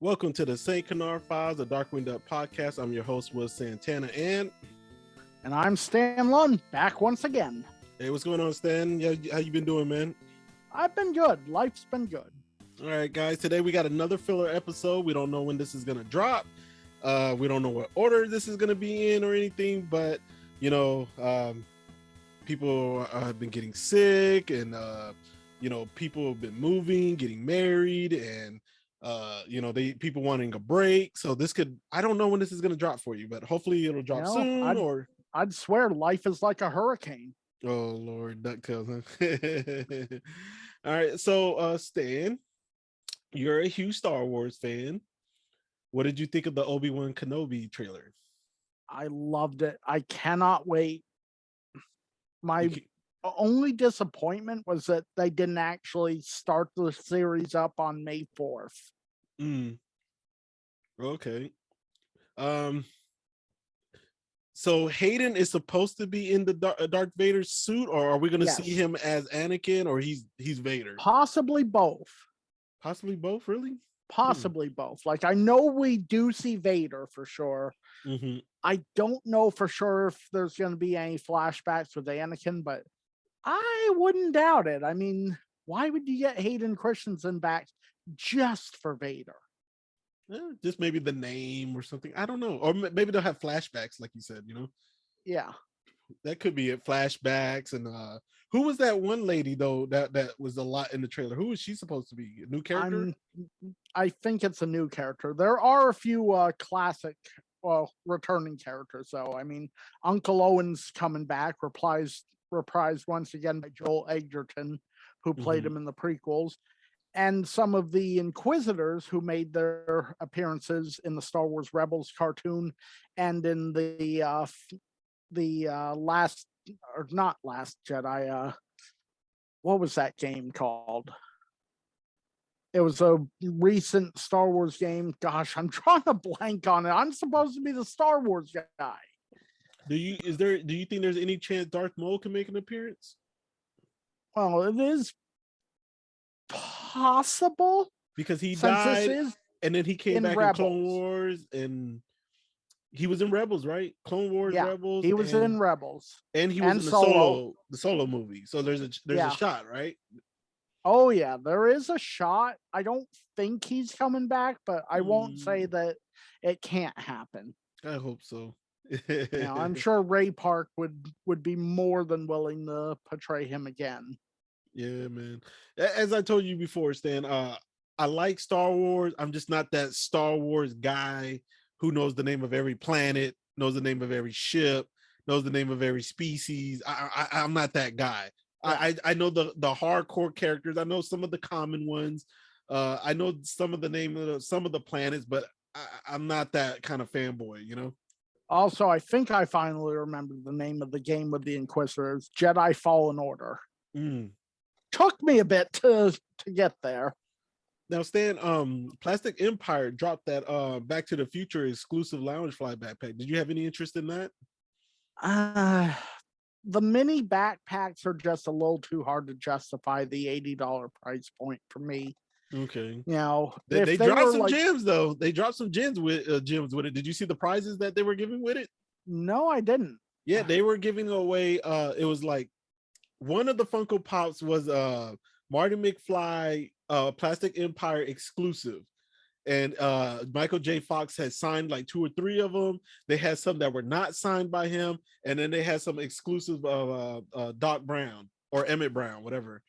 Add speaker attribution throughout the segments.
Speaker 1: Welcome to the St. Canard Files, the Darkwing podcast. I'm your host, Will Santana, and
Speaker 2: I'm Stan Lund, back once again.
Speaker 1: Hey, what's going on, Stan? How you been doing, man?
Speaker 2: I've been good. Life's been good.
Speaker 1: All right, guys. Today we got another filler episode. We don't know when this is gonna drop. We don't know what order this is gonna be in or anything, but people have been getting sick, and people have been moving, getting married, and people wanting a break. So I don't know when this is going to drop for you, but hopefully it'll drop soon.
Speaker 2: I'd swear life is like a hurricane.
Speaker 1: Oh Lord, DuckTales. Huh? All right, so Stan, you're a huge Star Wars fan. What did you think of the Obi-Wan Kenobi trailer?
Speaker 2: I loved it. I cannot wait. My only disappointment was that they didn't actually start the series up on May 4th.
Speaker 1: Okay. So Hayden is supposed to be in the Darth Vader suit, or are we going to see him as Anakin, or he's Vader?
Speaker 2: Possibly both.
Speaker 1: Possibly both, really?
Speaker 2: Possibly both. Like, I know we do see Vader for sure.
Speaker 1: Mm-hmm.
Speaker 2: I don't know for sure if there's going to be any flashbacks with Anakin, but I wouldn't doubt it. I mean, why would you get Hayden Christensen back just for Vader?
Speaker 1: Just maybe the name or something. I don't know. Or maybe they'll have flashbacks, like you said,
Speaker 2: Yeah.
Speaker 1: That could be it. Flashbacks. And who was that one lady, though, that was a lot in the trailer? Who is she supposed to be? A new character?
Speaker 2: I think it's a new character. There are a few classic, returning characters, though. I mean, Uncle Owen's coming back, reprised once again by Joel Edgerton, who played him in the prequels, and some of the Inquisitors who made their appearances in the Star Wars Rebels cartoon and in the last, or not Last Jedi, what was that game called? It was a recent Star Wars game. Gosh, I'm drawing a blank on it. I'm supposed to be the Star Wars guy.
Speaker 1: Do you think there's any chance Darth Maul can make an appearance?
Speaker 2: Well, it is possible
Speaker 1: because he died, and then he came back in Clone Wars, and he was in Rebels, right? Clone Wars, Rebels.
Speaker 2: He was in Rebels,
Speaker 1: and he was in the Solo movie. So there's a shot, right?
Speaker 2: Oh yeah, there is a shot. I don't think he's coming back, but I won't say that it can't happen.
Speaker 1: I hope so.
Speaker 2: I'm sure Ray Park would be more than willing to portray him again.
Speaker 1: Yeah, man. As I told you before, Stan, I like Star Wars. I'm just not that Star Wars guy who knows the name of every planet, knows the name of every ship, knows the name of every species. I'm not that guy. Yeah. I know the hardcore characters. I know some of the common ones. I know some of the name of some of the planets, but I'm not that kind of fanboy,
Speaker 2: Also, I think I finally remembered the name of the game with the Inquisitors, Jedi Fallen Order. Took me a bit to get there.
Speaker 1: Now, Stan, Plastic Empire dropped that Back to the Future exclusive Loungefly backpack. Did you have any interest in that?
Speaker 2: The mini backpacks are just a little too hard to justify the $80 price point for me.
Speaker 1: Okay.
Speaker 2: They
Speaker 1: dropped some gems, though. They dropped some gems with it. Did you see the prizes that they were giving with it?
Speaker 2: No, I didn't.
Speaker 1: Yeah, they were giving away. It was like one of the Funko Pops was Marty McFly Plastic Empire exclusive, and Michael J. Fox had signed like 2 or 3 of them. They had some that were not signed by him, and then they had some exclusive of Doc Brown or Emmett Brown, whatever.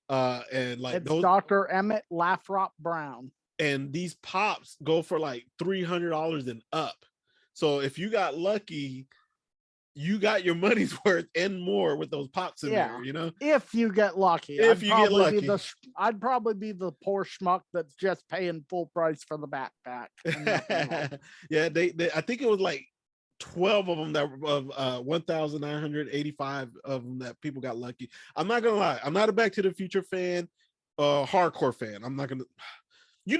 Speaker 1: And like
Speaker 2: it's Dr. Emmett Lathrop Brown,
Speaker 1: and these pops go for like $300 and up. So if you got lucky, you got your money's worth and more with those pops in there,
Speaker 2: if you get lucky. I'd probably be the poor schmuck that's just paying full price for the backpack.
Speaker 1: Yeah, they I think it was like 12 of them that were of 1,985 of them that people got lucky. I'm not gonna lie, I'm not a Back to the Future fan, hardcore fan. I'm not gonna,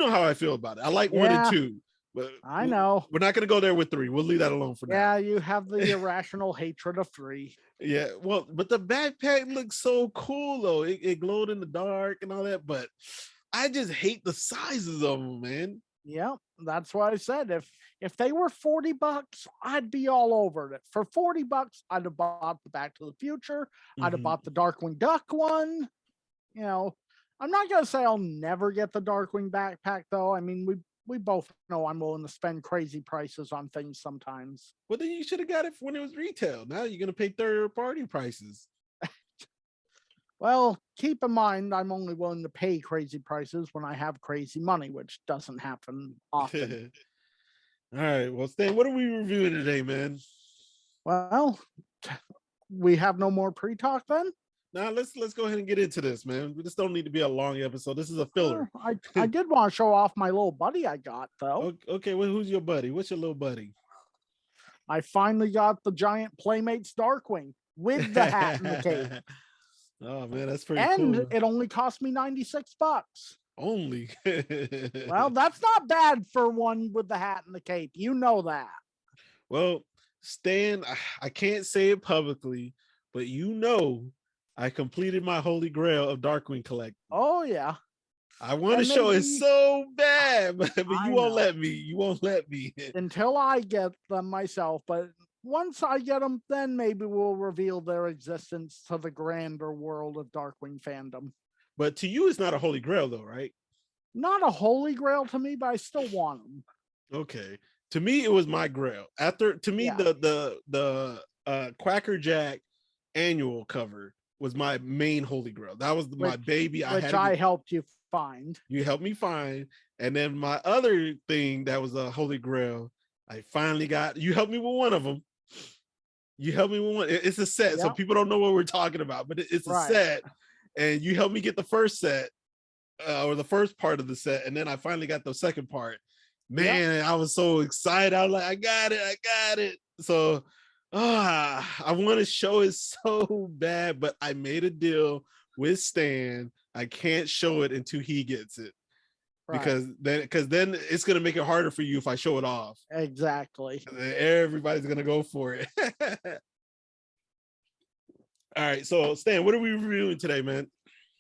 Speaker 1: how I feel about it. I like 1 and 2, but
Speaker 2: I know
Speaker 1: we're not gonna go there with 3. We'll leave that alone for now.
Speaker 2: Yeah, you have the irrational hatred of 3.
Speaker 1: Yeah, well, but the backpack looks so cool though. It glowed in the dark and all that, but I just hate the sizes of them, man.
Speaker 2: Yep, that's what I said. If they were $40, I'd be all over it. For $40, I'd have bought the Back to the Future. I'd have
Speaker 1: Mhm.
Speaker 2: bought the Darkwing Duck one. You know, I'm not gonna say I'll never get the Darkwing backpack though. I mean, we both know I'm willing to spend crazy prices on things sometimes.
Speaker 1: Well, then you should have got it when it was retail. Now you're gonna pay third party prices.
Speaker 2: Well, keep in mind I'm only willing to pay crazy prices when I have crazy money, which doesn't happen often.
Speaker 1: All right. Well, Stan, what are we reviewing today, man?
Speaker 2: Well, we have no more pre-talk then.
Speaker 1: Now let's go ahead and get into this, man. This don't need to be a long episode. This is a filler.
Speaker 2: I did want to show off my little buddy I got though.
Speaker 1: Okay, well, who's your buddy? What's your little buddy?
Speaker 2: I finally got the giant Playmates Darkwing with the hat and the cape.
Speaker 1: Oh man, that's pretty
Speaker 2: and
Speaker 1: cool.
Speaker 2: it only cost me $96.
Speaker 1: Only.
Speaker 2: Well, that's not bad for one with the hat and the cape. You know that.
Speaker 1: Well, Stan, I can't say it publicly, but you know I completed my holy grail of Darkwing collecting.
Speaker 2: Oh yeah.
Speaker 1: I want to show it so bad, but you won't
Speaker 2: know.
Speaker 1: let me. You won't let me.
Speaker 2: Until I get them myself, but once I get them, then maybe we'll reveal their existence to the grander world of Darkwing fandom.
Speaker 1: But to you, it's not a holy grail, though, right?
Speaker 2: Not a holy grail to me, but I still want them.
Speaker 1: Okay. To me, it was my grail. To me, the Quacker Jack annual cover was my main holy grail. That was my baby.
Speaker 2: I helped you find.
Speaker 1: You helped me find. And then my other thing that was a holy grail, I finally got. You helped me with one of them. You helped me with one. It's a set, so people don't know what we're talking about, but it's a set. And you helped me get the first set, or the first part of the set, and then I finally got the second part. Man, I was so excited. I was like, I got it. So I want to show it so bad, but I made a deal with Stan. I can't show it until he gets it. Because then it's gonna make it harder for you if I show it off.
Speaker 2: Exactly.
Speaker 1: Everybody's gonna go for it. All right, so Stan, what are we reviewing today, man?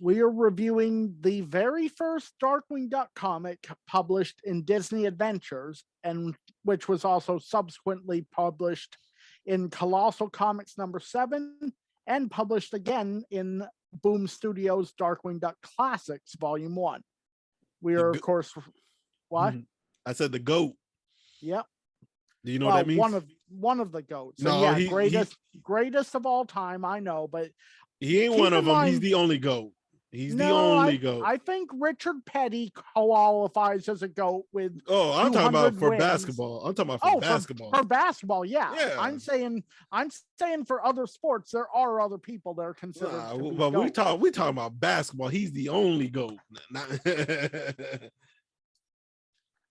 Speaker 2: We are reviewing the very first Darkwing Duck comic published in Disney Adventures, and which was also subsequently published in Colossal Comics #7 and published again in Boom Studios Darkwing Duck Classics Volume 1. We are, of course, what?
Speaker 1: I said the GOAT.
Speaker 2: Yep.
Speaker 1: Do you know what that means?
Speaker 2: One of the GOATs.
Speaker 1: No,
Speaker 2: yeah, greatest of all time. I know, but
Speaker 1: he ain't one of them. He's the only GOAT. He's the only GOAT.
Speaker 2: I think Richard Petty qualifies as a GOAT with.
Speaker 1: Oh, I'm talking about for
Speaker 2: wins.
Speaker 1: basketball. I'm talking about for basketball.
Speaker 2: For basketball, yeah. I'm saying for other sports, there are other people that are considered.
Speaker 1: But we talking about basketball. He's the only GOAT.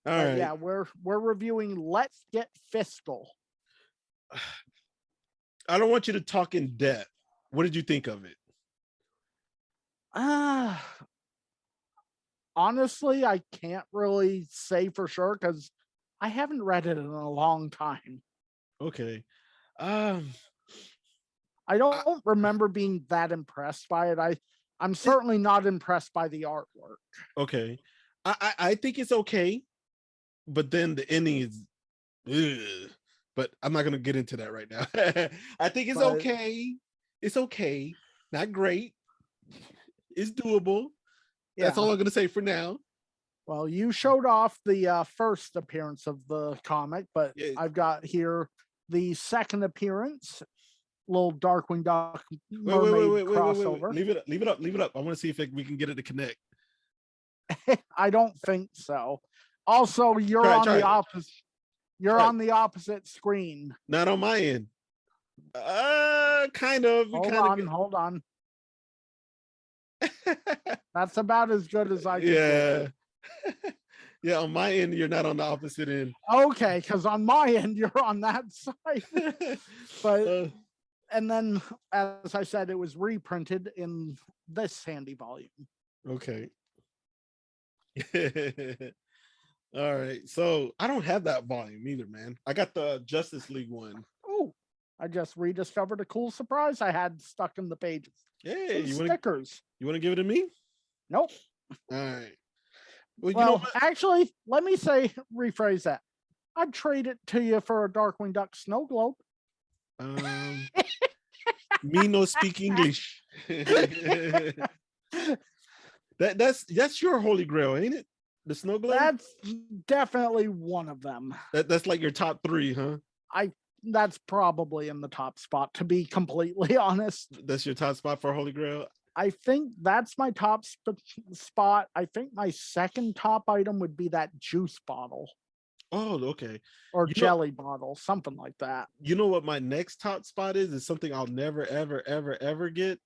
Speaker 1: All right.
Speaker 2: Yeah, we're reviewing Let's Get Fiscal.
Speaker 1: I don't want you to talk in depth. What did you think of it?
Speaker 2: Honestly, I can't really say for sure because I haven't read it in a long time.
Speaker 1: Okay.
Speaker 2: I don't remember being that impressed by it. I'm certainly not impressed by the artwork.
Speaker 1: Okay. I think it's okay, but then the ending is but I'm not gonna get into that right now. I think it's okay. It's okay. Not great. It's doable. That's all I'm gonna say for now.
Speaker 2: Well, you showed off the first appearance of the comic, but I've got here the second appearance. Little Darkwing Duck mermaid crossover.
Speaker 1: Wait. Leave it up. I want to see if we can get it to connect.
Speaker 2: I don't think so. Also, you're on the opposite. You're on the opposite screen.
Speaker 1: Not on my end. Kind of.
Speaker 2: Hold on. That's about as good as I can do.
Speaker 1: Yeah, on my end, you're not on the opposite end.
Speaker 2: Okay, because on my end, you're on that side. But and then, as I said, it was reprinted in this handy volume.
Speaker 1: Okay. All right. So I don't have that volume either, man. I got the Justice League one.
Speaker 2: Oh, I just rediscovered a cool surprise I had stuck in the pages.
Speaker 1: Hey,
Speaker 2: stickers.
Speaker 1: You want to give it to me?
Speaker 2: Nope.
Speaker 1: All right. Well, you know
Speaker 2: Well,
Speaker 1: what?
Speaker 2: actually, let me rephrase that. I'd trade it to you for a Darkwing Duck snow globe.
Speaker 1: Me no speak English. That's your holy grail, ain't it? The snow globe.
Speaker 2: That's definitely one of them.
Speaker 1: That's like your top three, huh?
Speaker 2: That's probably in the top spot, to be completely honest.
Speaker 1: That's your top spot for holy grail.
Speaker 2: I think that's my top spot. I think my second top item would be that juice bottle.
Speaker 1: Oh, okay.
Speaker 2: Or jelly bottle, something like that.
Speaker 1: You know what my next top spot is something I'll never, ever, ever, ever get.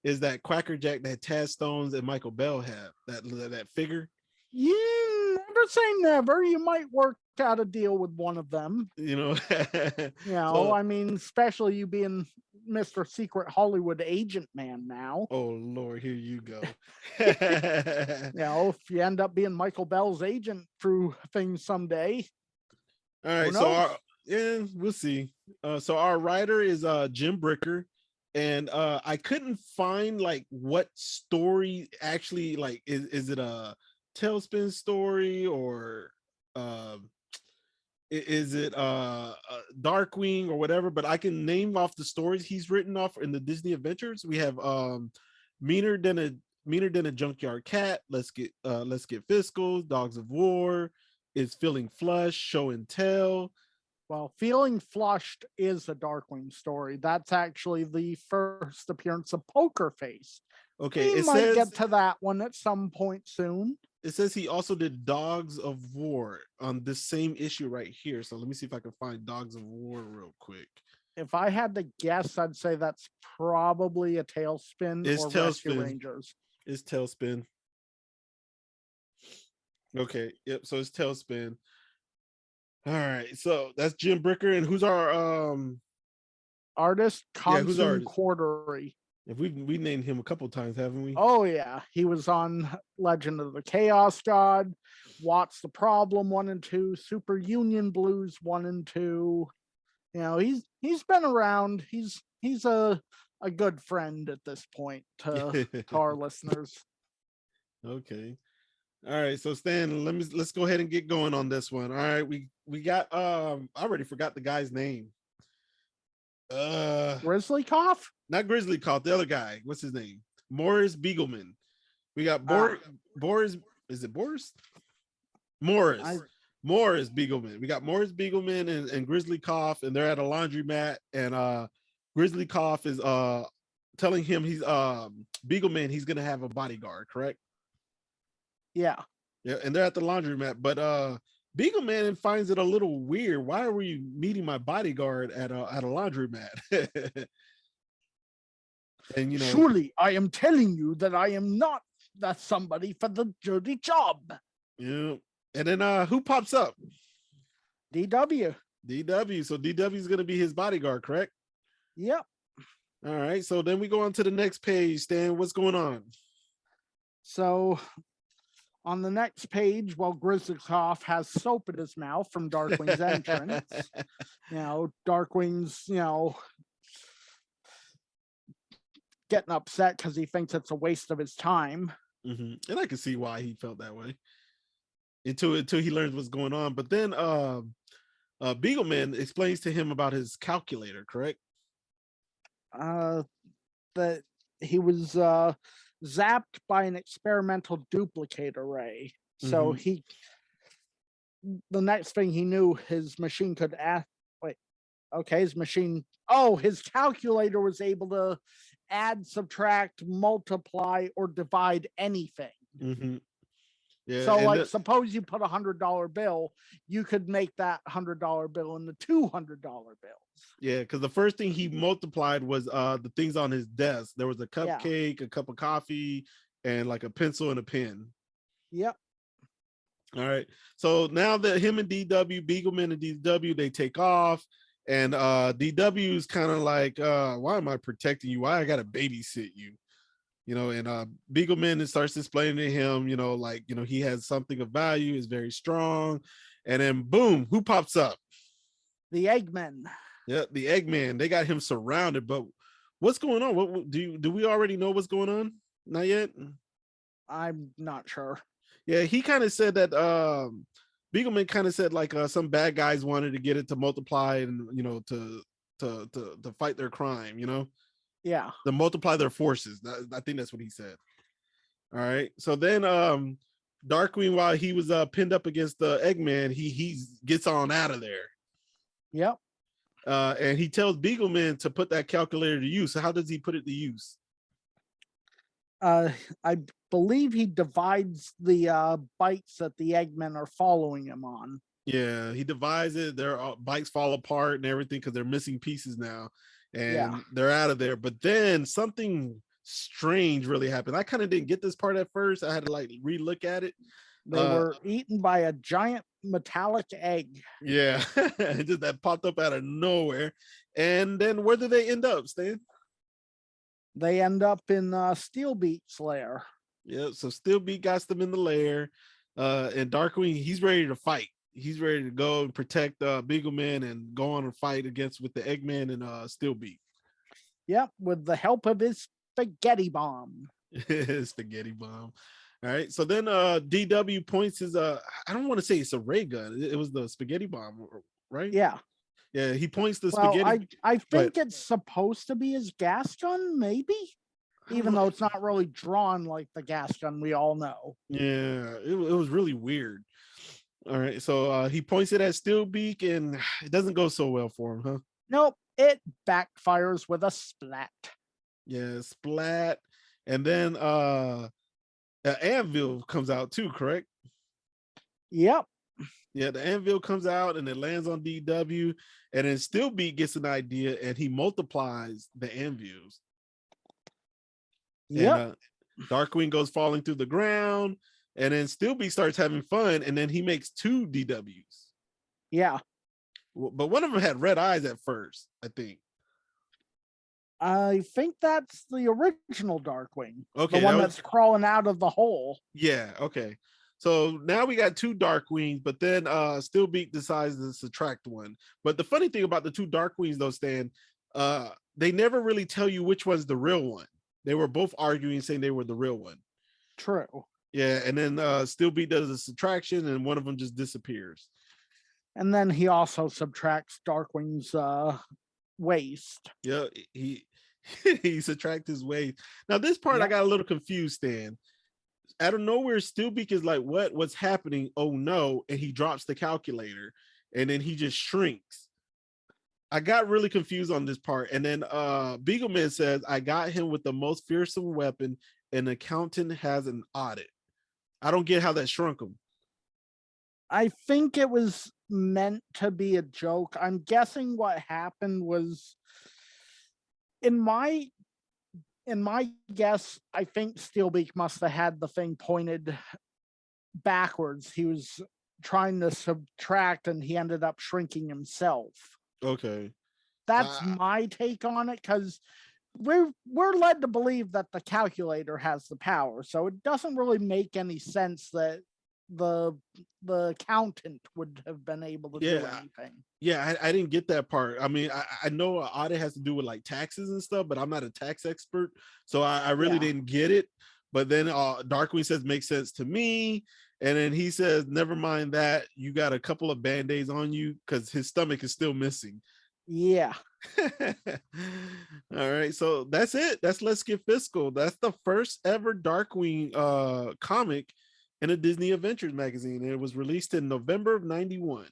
Speaker 1: Is that Quacker Jack that Taz Stones and Michael Bell have that figure?
Speaker 2: Never say never. You might work out a deal with one of them.
Speaker 1: So,
Speaker 2: I mean, especially you being Mr. Secret Hollywood agent man now.
Speaker 1: Oh Lord, here you go.
Speaker 2: If you end up being Michael Bell's agent through things someday.
Speaker 1: All right, so we'll see. So our writer is Jim Bricker, and I couldn't find like what story actually, like is it a Tailspin story or is it Darkwing or whatever, but I can name off the stories he's written off in the Disney Adventures. We have meaner than a junkyard cat, let's get Fiscal, Dogs of War, is feeling flush, show and tell.
Speaker 2: Well, Feeling Flushed is a Darkwing story. That's actually the first appearance of Poker Face.
Speaker 1: Okay,
Speaker 2: we might get to that one at some point soon.
Speaker 1: It says he also did Dogs of War on this same issue right here. So let me see if I can find Dogs of War real quick.
Speaker 2: If I had to guess, I'd say that's probably a Tailspin or Rescue Rangers.
Speaker 1: It's Tailspin. Okay, yep, so it's Tailspin. All right, so that's Jim Bricker, and who's our
Speaker 2: artist? Constance Cordery.
Speaker 1: If we named him a couple times, haven't we?
Speaker 2: Oh yeah, he was on Legend of the Chaos God, What's the Problem 1 and 2, Super Union Blues 1 and 2. He's been around. He's a good friend at this point to our listeners.
Speaker 1: Okay. All right, so Stan, let's go ahead and get going on this one. All right, we got I already forgot the guy's name.
Speaker 2: Grizzly Cough?
Speaker 1: Not Grizzly Cough, the other guy. What's his name? Morris Beagleman. We got Boris. Is it Boris? Morris. Morris Beagleman. We got Morris Beagleman and Grizzly Cough, and they're at a laundromat, and Grizzly Cough is telling him he's Beagleman, he's gonna have a bodyguard, correct?
Speaker 2: Yeah,
Speaker 1: and they're at the laundromat, but Beagleman finds it a little weird. Why were you meeting my bodyguard at a laundromat? And
Speaker 2: surely I am telling you that I am not that somebody for the dirty job.
Speaker 1: Yeah. And then who pops up?
Speaker 2: DW.
Speaker 1: So DW is going to be his bodyguard, correct?
Speaker 2: Yep.
Speaker 1: All right, so then we go on to the next page. Stan, what's going on?
Speaker 2: So on the next page, Grizzly Cough has soap in his mouth from Darkwing's entrance. Darkwing's, getting upset because he thinks it's a waste of his time.
Speaker 1: Mm-hmm. And I can see why he felt that way until he learns what's going on. But then Beagleman explains to him about his calculator, correct?
Speaker 2: That he was zapped by an experimental duplicate array. So the next thing he knew, his machine could his calculator was able to add, subtract, multiply, or divide anything.
Speaker 1: Mm-hmm. Yeah,
Speaker 2: so suppose you put $100 bill, you could make that $100 bill into $200 bills.
Speaker 1: Yeah, because the first thing he multiplied was the things on his desk. There was a cupcake, a cup of coffee, and like a pencil and a pen.
Speaker 2: Yep.
Speaker 1: All right. So now that him and Beagleman and DW, they take off, and DW is kind of like, why am I protecting you? Why I gotta babysit you? And Beagleman starts explaining to him, he has something of value, is very strong. And then boom, who pops up?
Speaker 2: The Eggman.
Speaker 1: Yeah, the Eggman. They got him surrounded, but what's going on? What do we already know what's going on? Not yet.
Speaker 2: I'm not sure.
Speaker 1: Yeah, he kind of said that Beagleman kind of said like some bad guys wanted to get it to multiply and to fight their crime,
Speaker 2: Yeah.
Speaker 1: to multiply their forces. I think that's what he said. All right. So then Darkwing, while he was pinned up against the Eggman, he gets on out of there.
Speaker 2: Yep.
Speaker 1: And he tells Beagleman to put that calculator to use. So how does he put it to use?
Speaker 2: I believe he divides the bikes that the Eggmen are following him on.
Speaker 1: Yeah, he divides it. Their bikes fall apart and everything because they're missing pieces now, and they're out of there. But then something strange really happened. I kind of didn't get this part at first. I had to like relook at it.
Speaker 2: They were eaten by a giant metallic egg.
Speaker 1: Yeah, just that popped up out of nowhere. And then where did they end up, Stan?
Speaker 2: They end up in Steelbeak's lair.
Speaker 1: Yeah, so Steelbeak got them in the lair, and Darkwing, he's ready to fight. He's ready to go and protect Beagleman and go on and fight with the Eggman and Steelbeak.
Speaker 2: Yep, with the help of his spaghetti bomb.
Speaker 1: Spaghetti bomb. All right. So then DW points his I don't want to say it's a ray gun. It was the spaghetti bomb, right?
Speaker 2: Yeah.
Speaker 1: Yeah, he points the spaghetti.
Speaker 2: I think it's supposed to be his gas gun, maybe, even though it's not really drawn like the gas gun we all know.
Speaker 1: Yeah, it was really weird. All right, so he points it at Steelbeak, and it doesn't go so well for him, huh?
Speaker 2: Nope, it backfires with a splat.
Speaker 1: Yeah, splat, and then an anvil comes out too, correct?
Speaker 2: Yep.
Speaker 1: Yeah, the anvil comes out and it lands on DW, and then Steelbeak gets an idea and he multiplies the anvils.
Speaker 2: Yep.
Speaker 1: And Darkwing goes falling through the ground, and then Steelbeak starts having fun, and then he makes 2 DWs.
Speaker 2: Yeah.
Speaker 1: But one of them had red eyes at first, I think.
Speaker 2: I think that's the original Darkwing.
Speaker 1: Okay.
Speaker 2: The one that's crawling out of the hole.
Speaker 1: Yeah, okay. So now we got 2 Darkwings, but then Steelbeak decides to subtract 1. But the funny thing about the 2 Darkwings, though, Stan, they never really tell you which one's the real one. They were both arguing, saying they were the real one.
Speaker 2: True.
Speaker 1: Yeah, and then Steelbeak does a subtraction, and one of them just disappears.
Speaker 2: And then he also subtracts Darkwing's waist.
Speaker 1: Yeah, he subtracts his waist. Now this part I got a little confused, Stan. Out of nowhere, Steelbeak is like, what's happening? Oh no. And he drops the calculator, and then he just shrinks. I got really confused on this part. And then Beagleman says, I got him with the most fearsome weapon. An accountant has an audit. I don't get how that shrunk him.
Speaker 2: I think it was meant to be a joke. I'm guessing what happened was, in my guess, I think Steelbeak must have had the thing pointed backwards. He was trying to subtract and he ended up shrinking himself.
Speaker 1: Okay.
Speaker 2: That's my take on it, because we're led to believe that the calculator has the power. So it doesn't really make any sense that the accountant would have been able to do anything.
Speaker 1: Yeah, I didn't get that part. I mean, I know an audit has to do with like taxes and stuff, but I'm not a tax expert, so I really didn't get it. But then Darkwing says makes sense to me, and then he says, never mind that, you got a couple of band-aids on you because his stomach is still missing.
Speaker 2: Yeah.
Speaker 1: All right, so that's it. That's Let's Get Fiscal. That's the first ever Darkwing comic in a Disney Adventures magazine, and it was released in November of '91.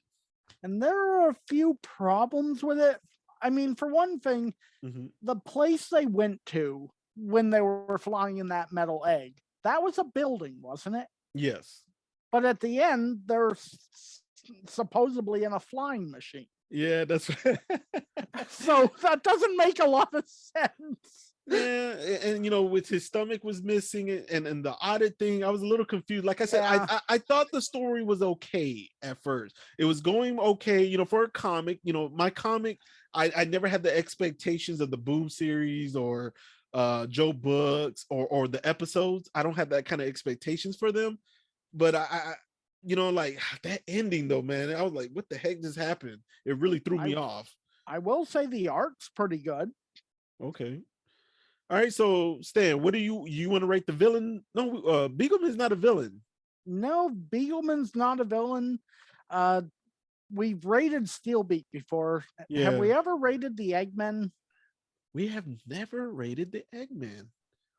Speaker 2: And there are a few problems with it. I mean, for one thing, the place they went to when they were flying in that metal egg, that was a building, wasn't it?
Speaker 1: Yes.
Speaker 2: But at the end, they're supposedly in a flying machine.
Speaker 1: Yeah, that's
Speaker 2: so that doesn't make a lot of sense.
Speaker 1: Yeah, and with his stomach was missing and the audit thing, I was a little confused. Like I said, I thought the story was okay at first. It was going okay, for a comic. My comic, I never had the expectations of the Boom series or Joe books or the episodes. I don't have that kind of expectations for them. But I like that ending though, man. I was like, what the heck just happened? It really threw me off.
Speaker 2: I will say the art's pretty good.
Speaker 1: Okay. All right, so Stan, what do you want to rate the villain? No, Beagleman is not a villain.
Speaker 2: No, Beagleman's not a villain. Uh, we've rated Steelbeak before. Have
Speaker 1: Yeah,
Speaker 2: we ever rated the Eggmen?
Speaker 1: we have never rated the Eggman.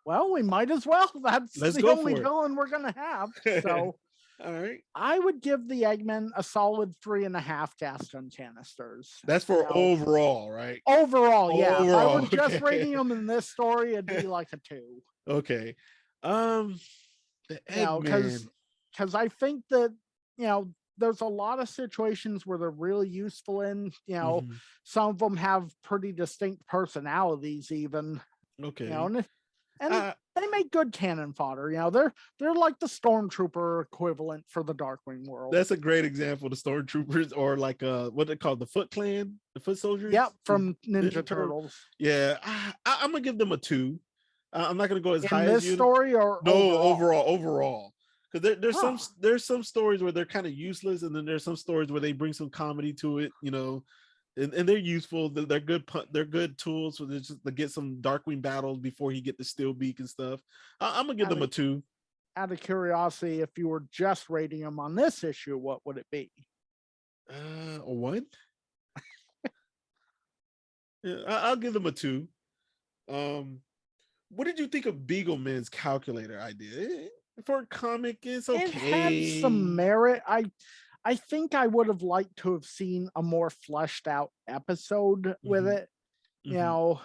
Speaker 2: Well, we might as well. That's
Speaker 1: Let's
Speaker 2: the
Speaker 1: go
Speaker 2: only
Speaker 1: for
Speaker 2: villain we're gonna have.
Speaker 1: it.
Speaker 2: So
Speaker 1: All right.
Speaker 2: I would give the Eggman a solid 3.5 gas gun canisters.
Speaker 1: That's
Speaker 2: You
Speaker 1: for
Speaker 2: know,
Speaker 1: overall, right?
Speaker 2: overall, yeah. If I were
Speaker 1: Overall.
Speaker 2: just
Speaker 1: Okay.
Speaker 2: rating them in this story, it'd be like a 2.
Speaker 1: Okay. Um, the
Speaker 2: You know,
Speaker 1: Eggman.
Speaker 2: because I think that, there's a lot of situations where they're really useful in.
Speaker 1: Mhm.
Speaker 2: Some of them have pretty distinct personalities, even.
Speaker 1: Okay.
Speaker 2: And
Speaker 1: Uh,
Speaker 2: they make good cannon fodder. They're like the stormtrooper equivalent for the Darkwing world.
Speaker 1: that's a great example. The stormtroopers, or like what they call the Foot Clan, the Foot
Speaker 2: Yep,
Speaker 1: Soldiers, the
Speaker 2: from Ninja
Speaker 1: Ninja Turtle.
Speaker 2: Turtles.
Speaker 1: Yeah, I'm gonna give them a 2. I'm not gonna go as
Speaker 2: In
Speaker 1: high as
Speaker 2: this
Speaker 1: you.
Speaker 2: story or
Speaker 1: No,
Speaker 2: overall?
Speaker 1: overall, because
Speaker 2: Huh.
Speaker 1: there's some stories where they're kind of useless, and then there's some stories where they bring some comedy to it. And they're useful. They're good. They're good tools for just to get some Darkwing battles before he get the Steelbeak and stuff. I'm gonna give
Speaker 2: Out
Speaker 1: them
Speaker 2: of
Speaker 1: a 2.
Speaker 2: out of curiosity, if you were just rating them on this issue, what would it be?
Speaker 1: A 1. Yeah, I'll give them a 2. Um, what did you think of Beagleman's calculator idea? For a comic, it's
Speaker 2: It had some
Speaker 1: okay.
Speaker 2: merit. I think I would have liked to have seen a more fleshed out episode with
Speaker 1: Hmm.
Speaker 2: it. You
Speaker 1: Hmm.
Speaker 2: know,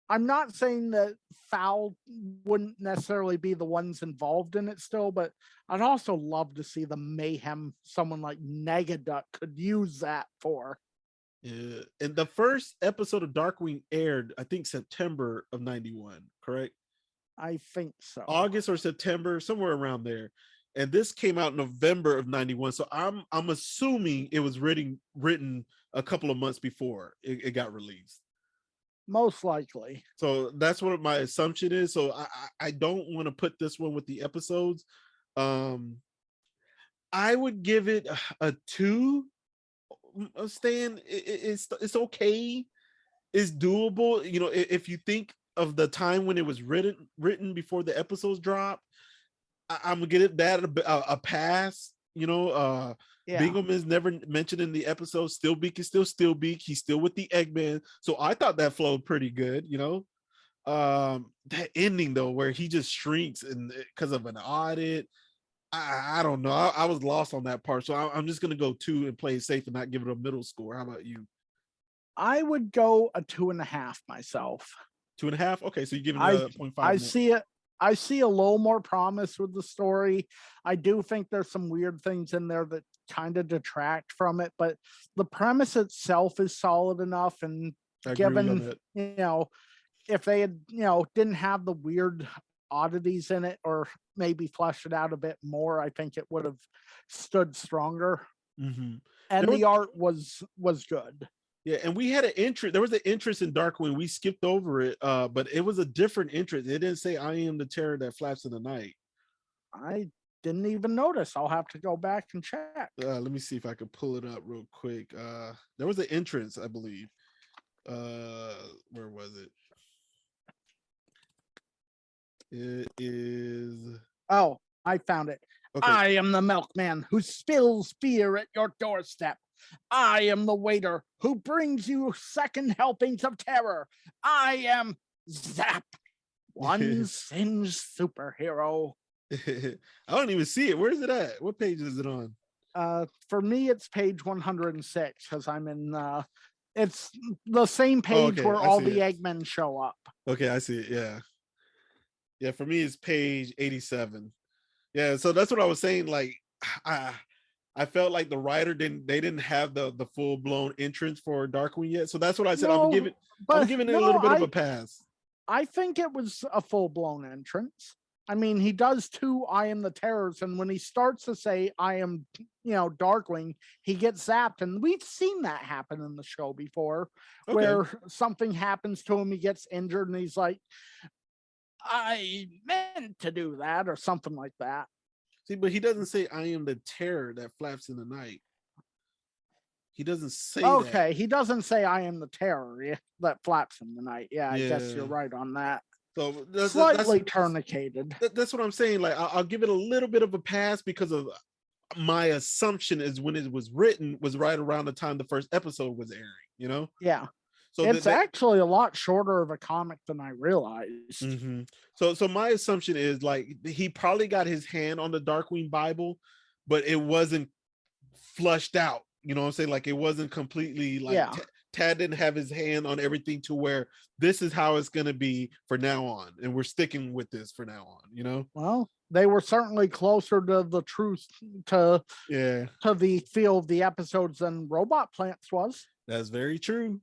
Speaker 2: I'm not saying that Fowl wouldn't necessarily be the ones involved in it still, but I'd also love to see the mayhem someone like Negaduck could use that for.
Speaker 1: Yeah, and the first episode of Darkwing aired, I think September of '91, correct?
Speaker 2: I think so.
Speaker 1: August or September, somewhere around there. And this came out November of '91, so I'm assuming it was written a couple of months before it got released.
Speaker 2: Most likely.
Speaker 1: So that's what my assumption is. So I don't want to put this one with the episodes. Um, I would give it a 2. Stan, it's okay. It's doable. If you think of the time when it was written before the episodes dropped, I'm gonna get it that a pass.
Speaker 2: Yeah.
Speaker 1: Bingham is never mentioned in the episode. Steelbeak is still Steelbeak. He's still with the Eggman. So I thought that flowed pretty good. That ending though, where he just shrinks and because of an audit. I don't know. I was lost on that part. So I'm just gonna go 2 and play it safe and not give it a middle score. How about you?
Speaker 2: I would go a 2.5 myself.
Speaker 1: 2.5. Okay, so you're giving
Speaker 2: I
Speaker 1: a 0.5
Speaker 2: I
Speaker 1: more.
Speaker 2: see it. I see a little more promise with the story. I do think there's some weird things in there that kind of detract from it, but the premise itself is solid enough. And
Speaker 1: I agree with you on
Speaker 2: given,
Speaker 1: that.
Speaker 2: if they had, didn't have the weird oddities in it, or maybe fleshed it out a bit more, I think it would have stood stronger.
Speaker 1: Hmm.
Speaker 2: And
Speaker 1: There was
Speaker 2: the art was good.
Speaker 1: Yeah, and we had an interest. There was an interest in Darkwing. We skipped over it, but it was a different interest. It didn't say "I am the terror that flaps in the night."
Speaker 2: I didn't even notice. I'll have to go back and check.
Speaker 1: Let me see if I can pull it up real quick. There was an entrance, I believe. Where was it? It is
Speaker 2: Oh, I found it.
Speaker 1: okay.
Speaker 2: I am the milkman who spills beer at your doorstep. I am the waiter who brings you second helpings of terror. I am Zap, one singed superhero.
Speaker 1: I don't even see it. Where is it at? What page is it on?
Speaker 2: For me, it's page 106 because I'm in. It's the same
Speaker 1: Oh,
Speaker 2: page
Speaker 1: okay.
Speaker 2: where
Speaker 1: I
Speaker 2: all
Speaker 1: see
Speaker 2: the
Speaker 1: it.
Speaker 2: Eggmen show up.
Speaker 1: Okay, I see it. Yeah, yeah. For me, it's page 87. Yeah, so that's what I was saying. Like, I I felt like the writer didn't have the full blown entrance for Darkwing yet. So that's what I said.
Speaker 2: No,
Speaker 1: I'm
Speaker 2: but
Speaker 1: giving it a
Speaker 2: no,
Speaker 1: little bit of a
Speaker 2: I
Speaker 1: pass.
Speaker 2: I think it was a full blown entrance. I mean, he does two I am the terrors, and when he starts to say I am, Darkwing, he gets zapped. And we've seen that happen in the show before,
Speaker 1: Okay.
Speaker 2: where something happens to him, he gets injured, and he's like, I meant to do that, or something like that.
Speaker 1: See, but he doesn't say I am the terror that flaps in the night. He doesn't say that.
Speaker 2: Okay, he doesn't say I am the terror that flaps in the night. Yeah, I guess you're
Speaker 1: Yeah.
Speaker 2: right on that.
Speaker 1: So
Speaker 2: Slightly tourniqueted.
Speaker 1: That's what I'm saying. Like I'll give it a little bit of a pass because of my assumption is when it was written was right around the time the first episode was airing, you know?
Speaker 2: Yeah.
Speaker 1: So
Speaker 2: it's actually a lot shorter of a comic than I realized.
Speaker 1: Mm-hmm. So my assumption is like he probably got his hand on the Darkwing Bible, but it wasn't flushed out. You know what I'm saying? Like it wasn't completely like Tad didn't have his hand on everything to where this is how it's gonna be for now on, and we're sticking with this for now on, you know?
Speaker 2: Well, they were certainly closer to the truth to the feel of the episodes than Robot Plants was.
Speaker 1: That's very true.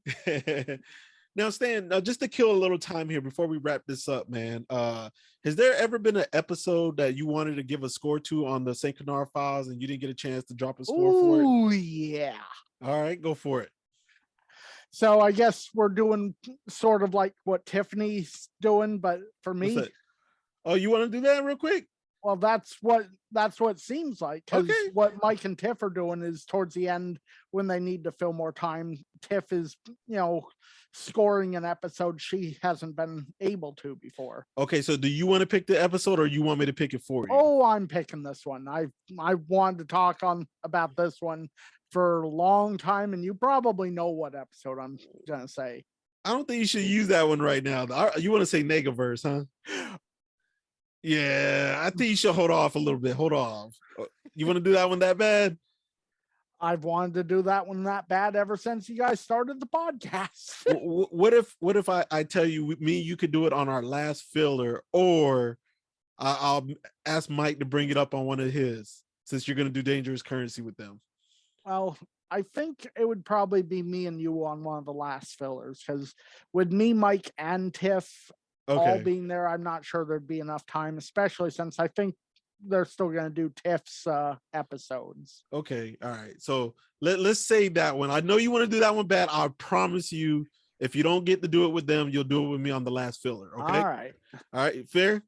Speaker 1: Now, Stan, just to kill a little time here before we wrap this up, man, has there ever been an episode that you wanted to give a score to on the St. Canard Files and you didn't get a chance to drop a score for it?
Speaker 2: Oh, yeah.
Speaker 1: All right, go for it.
Speaker 2: So I guess we're doing sort of like what Tiffany's doing, but for me...
Speaker 1: Oh, you want to do that real quick?
Speaker 2: Well, that's what it seems like, because what Mike and Tiff are doing is towards the end when they need to fill more time, Tiff is, scoring an episode she hasn't been able to before.
Speaker 1: Okay, so do you want to pick the episode or you want me to pick it for you?
Speaker 2: Oh, I'm picking this one. I wanted to talk about this one for a long time, and you probably know what episode I'm gonna say.
Speaker 1: I don't think you should use that one right now. You want to say Negaverse, huh? Yeah, I think you should hold off a little bit. Hold off. You want to do that one that bad?
Speaker 2: I've wanted to do that one that bad ever since you guys started the podcast.
Speaker 1: What if I tell you you could do it on our last filler, or I'll ask Mike to bring it up on one of his, since you're going to do Dangerous Currency with them.
Speaker 2: Well, I think it would probably be me and you on one of the last fillers, because with me, Mike, and Tiff all being there, I'm not sure there'd be enough time, especially since I think they're still going to do Tiff's episodes.
Speaker 1: Okay, all right. So let's save that one. I know you want to do that one bad. I promise you, if you don't get to do it with them, you'll do it with me on the last filler. Okay. All right. Fair.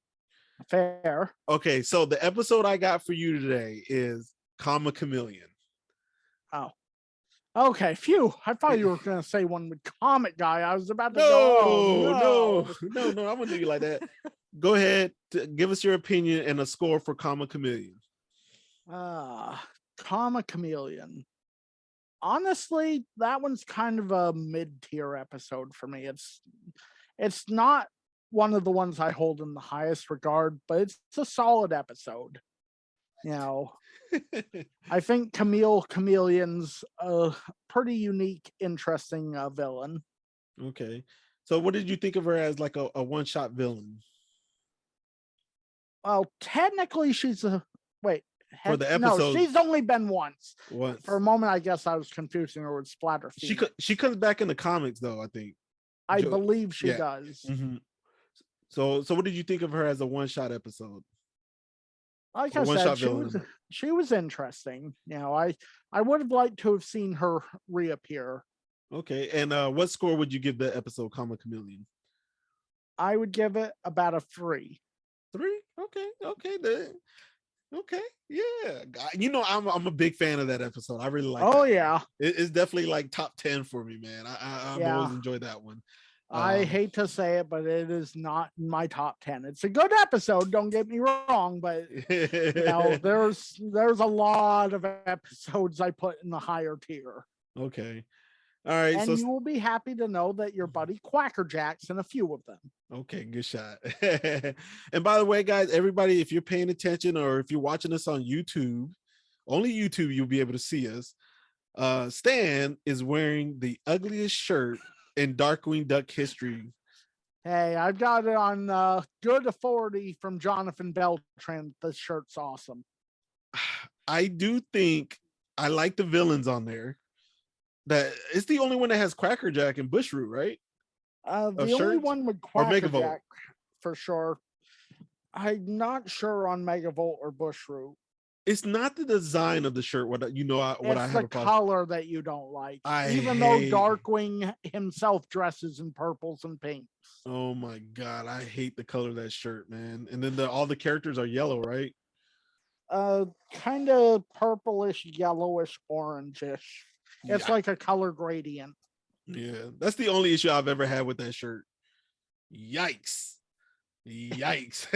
Speaker 1: Okay. So the episode I got for you today is Comma Chameleon.
Speaker 2: Oh. Okay, phew. I thought you were going to say one with Comic Guy. I was about to go.
Speaker 1: No, I'm going to do you like that. Go ahead. Give us your opinion and a score for Comma Chameleon.
Speaker 2: Comma Chameleon. Honestly, that one's kind of a mid-tier episode for me. It's not one of the ones I hold in the highest regard, but it's a solid episode. I think Chameleon's a pretty unique, interesting villain.
Speaker 1: Okay. So what did you think of her as, like a one-shot villain?
Speaker 2: Well, technically she's for
Speaker 1: the episode.
Speaker 2: No, she's only been once. For a moment, I guess I was confusing her with Splatter Phoenix.
Speaker 1: She comes back in the comics, though, I think.
Speaker 2: I believe she does.
Speaker 1: Mm-hmm. So what did you think of her as a one-shot episode?
Speaker 2: Like I said, she was interesting. I would have liked to have seen her reappear.
Speaker 1: Okay, and what score would you give the episode Comma Chameleon?
Speaker 2: I would give it about a 3.
Speaker 1: 3? Okay, then. Okay, yeah. I'm a big fan of that episode. I really like.
Speaker 2: Oh
Speaker 1: that.
Speaker 2: Yeah,
Speaker 1: it's definitely like top 10 for me, man. I've always enjoyed that one.
Speaker 2: I hate to say it, but it is not in my top 10. It's a good episode, don't get me wrong, but there's a lot of episodes I put in the higher tier.
Speaker 1: Okay. All right.
Speaker 2: And you will be happy to know that your buddy Quackerjack's in a few of them.
Speaker 1: Okay, good shot. And by the way, guys, everybody, if you're paying attention or if you're watching us on YouTube, only YouTube, you'll be able to see us. Stan is wearing the ugliest shirt in Darkwing Duck history.
Speaker 2: Hey, I've got it on good authority from Jonathan Beltran. This shirt's awesome.
Speaker 1: I do think I like the villains on there. That it's the only one that has Quackerjack and Bushroot, right?
Speaker 2: The only one with Quackerjack for sure. I'm not sure on Megavolt or Bushroot.
Speaker 1: It's not the design of the shirt. It's the
Speaker 2: color that you don't like. Even though Darkwing himself dresses in purples and pinks.
Speaker 1: Oh my god, I hate the color of that shirt, man. And then all the characters are yellow, right?
Speaker 2: Kind of purplish, yellowish, orangish. It's like a color gradient.
Speaker 1: Yeah, that's the only issue I've ever had with that shirt. Yikes. Yikes.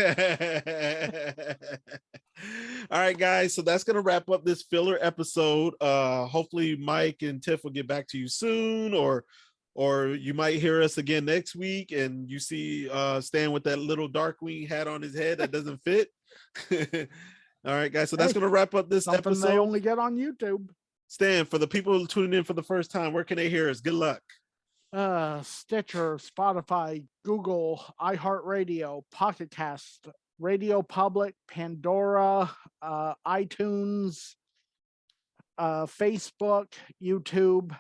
Speaker 1: All right, guys. So that's gonna wrap up this filler episode. Hopefully Mike and Tiff will get back to you soon, or you might hear us again next week and you see Stan with that little Darkwing hat on his head that doesn't fit. All right, guys. So that's gonna wrap up this
Speaker 2: Something
Speaker 1: episode.
Speaker 2: they only get on YouTube.
Speaker 1: Stan, for the people tuning in for the first time, where can they hear us? Good luck.
Speaker 2: Stitcher, Spotify, Google, iHeartRadio, Pocket Cast, Radio Public, Pandora, iTunes, Facebook, YouTube,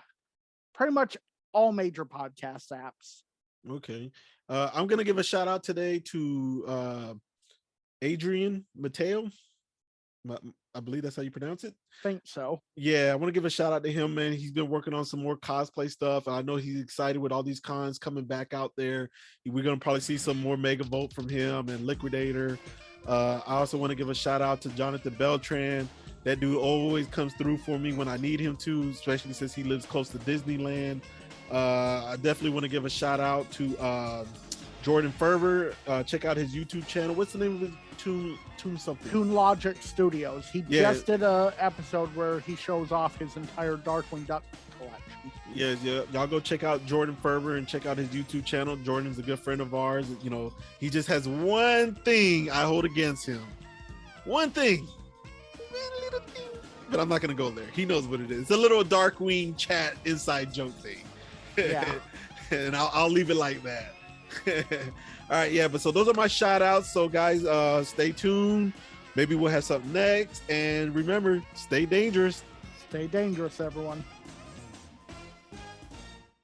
Speaker 2: pretty much all major podcast apps.
Speaker 1: Okay. I'm gonna give a shout out today to Adrian Mateo. I believe that's how you pronounce it.
Speaker 2: Think so.
Speaker 1: Yeah, I want to give a shout out to him, man. He's been working on some more cosplay stuff. I know he's excited with all these cons coming back out there. We're gonna probably see some more Mega Vote from him and Liquidator. I also want to give a shout out to Jonathan Beltran. That dude always comes through for me when I need him to, especially since he lives close to Disneyland. I definitely want to give a shout out to Jordan Ferber. Check out his YouTube channel. What's the name of his Toon something?
Speaker 2: Toon Logic Studios. He just did a episode where he shows off his entire Darkwing Duck collection.
Speaker 1: Yeah. Y'all go check out Jordan Ferber and check out his YouTube channel. Jordan's a good friend of ours. You know, he just has one thing I hold against him. One thing. Little thing. But I'm not gonna go there. He knows what it is. It's a little Darkwing chat inside joke thing.
Speaker 2: Yeah.
Speaker 1: And I'll leave it like that. All right, yeah, but so those are my shout outs. So guys, stay tuned. Maybe we'll have something next. And remember, stay dangerous.
Speaker 2: Stay dangerous, everyone.